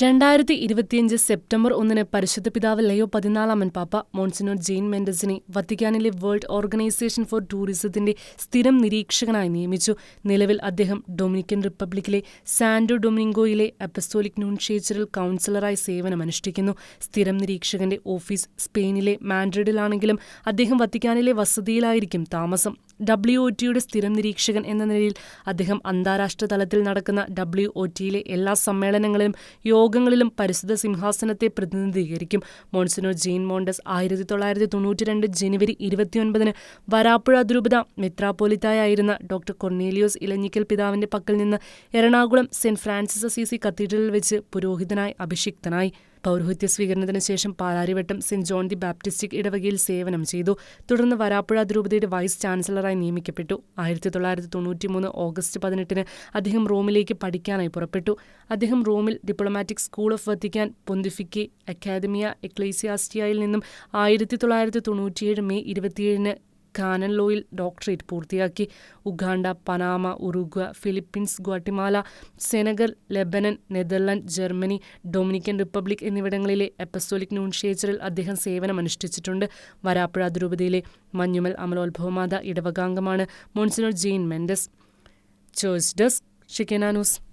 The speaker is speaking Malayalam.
2025 സെപ്റ്റംബർ 1 പരിശുദ്ധ പിതാവ് ലയോ 14 പാപ്പ മോൺസിനോർ ജെയിൻ മെൻഡസിനെ വത്തിക്കാനിലെ വേൾഡ് ഓർഗനൈസേഷൻ ഫോർ ടൂറിസത്തിന്റെ സ്ഥിരം നിരീക്ഷകനായി നിയമിച്ചു. നിലവിൽ അദ്ദേഹം ഡൊമിനിക്കൻ റിപ്പബ്ലിക്കിലെ സാന്റോ ഡൊമിനിഗോയിലെ അപ്പസ്തോലിക് നൂൻഷ്യേച്ചറിൽ കൗൺസിലറായി സേവനമനുഷ്ഠിക്കുന്നു. സ്ഥിരം നിരീക്ഷകന്റെ ഓഫീസ് സ്പെയിനിലെ മാഡ്രിഡിലാണെങ്കിലും അദ്ദേഹം വത്തിക്കാനിലെ വസതിയിലായിരിക്കും താമസം. WOTയുടെ സ്ഥിരം നിരീക്ഷകൻ എന്ന നിലയിൽ അദ്ദേഹം അന്താരാഷ്ട്ര തലത്തിൽ നടക്കുന്ന WOTയിലെ എല്ലാ സമ്മേളനങ്ങളിലും യോഗങ്ങളിലും പരിശുദ്ധ സിംഹാസനത്തെ പ്രതിനിധീകരിക്കും. മോൺസിനോർ ജീൻ മോണ്ടസ് 1992 ജനുവരി 29 വരാപ്പുഴ അതിരൂപത മെത്രാപ്പോലിത്തായായിരുന്ന ഡോക്ടർ കൊർണേലിയോസ് ഇലഞ്ഞിക്കൽ പിതാവിന്റെ പക്കൽ നിന്ന് എറണാകുളം സെന്റ് ഫ്രാൻസിസ് അസീസി കത്തീഡ്രലിൽ വെച്ച് പുരോഹിതനായി അഭിഷിക്തനായി. പൗരോഹിത്യ സ്വീകരണത്തിന് ശേഷം പാലാരിവട്ടം സെന്റ് ജോൺ ദി ബാപ്റ്റിസ്റ്റിക് ഇടവകയിൽ സേവനം ചെയ്തു. തുടർന്ന് വരാപ്പുഴ അതിരൂപതയുടെ വൈസ് ചാൻസലറായി നിയമിക്കപ്പെട്ടു. 1993 ഓഗസ്റ്റ് 18 അദ്ദേഹം റോമിലേക്ക് പഠിക്കാനായി പുറപ്പെട്ടു. അദ്ദേഹം റോമിൽ ഡിപ്ലോമാറ്റിക് സ്കൂൾ ഓഫ് വത്തിക്കാൻ പൊന്തിഫിക്കെ അക്കാദമിയ എക്ലേസിയാസ്റ്റിയയിൽ നിന്നും 1997 മെയ് 27 കാനൻ ലോയിൽ ഡോക്ടറേറ്റ് പൂർത്തിയാക്കി. Uganda, Panama, Uruguay, Philippines, Guatemala, Senegal, Lebanon, Netherland, Germany, Dominican Republic എന്നിവിടങ്ങളിലെ അപ്പസ്തോലിക് നൂൻഷ്യേച്ചറിൽ അദ്ദേഹം സേവനമനുഷ്ഠിച്ചിട്ടുണ്ട്. വരാപ്പുഴ അതിരൂപതയിലെ മഞ്ഞുമൽ അമലോത്ഭവമാത ഇടവകാംഗമാണ് monsignor Jean Mendes. Church desk, Shekinah news.